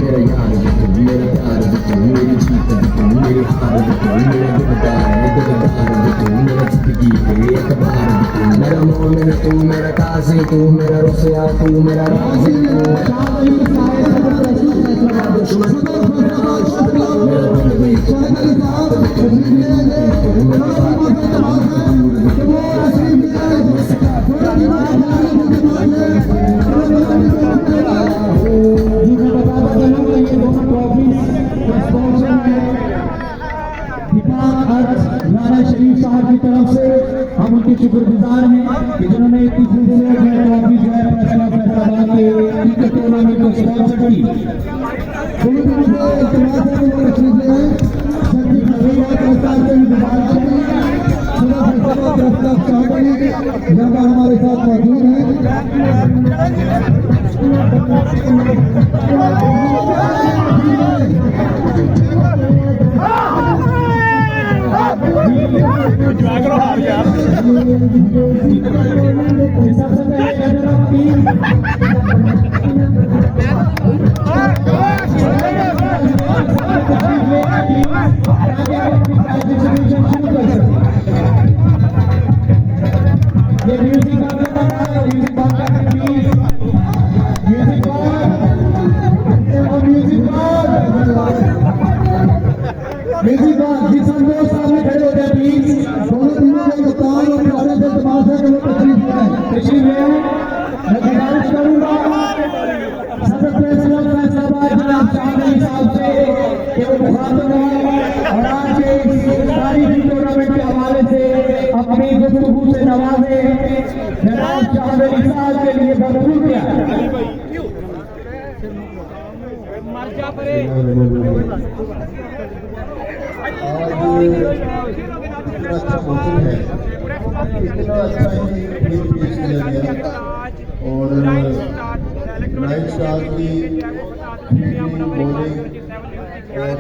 मेरा यार भी तू, मेरा प्यार भी तू, मेरी जीत भी तू, मेरी हार भी तू, मेरा दिलदार भी तू, मेरा जिंदगी के एक बार भी तू, मेरा मोमिन तू, मेरा काजी तू, मेरा रुसया तू, मेरा राज़ी तू, मेरा दिल भी तू, मेरा शरीफ साहब की तरफ से हम उनके शुक्रगुजार हैं कि जिन्होंने इतनी खूबसूरत ट्रॉफी जो है फैसलाबाद के क्रिकेट टूर्नामेंट को स्पॉन्सर की। जब हमारे साथ मौजूद है अपनी गुफ्तगू से नवाजे जनाब शाहबेली साहब के लिए भरपूर किया। अच्छा मौसम है, इतना अच्छा ही पेश किया गया और नाइट स्टार की बॉलिंग और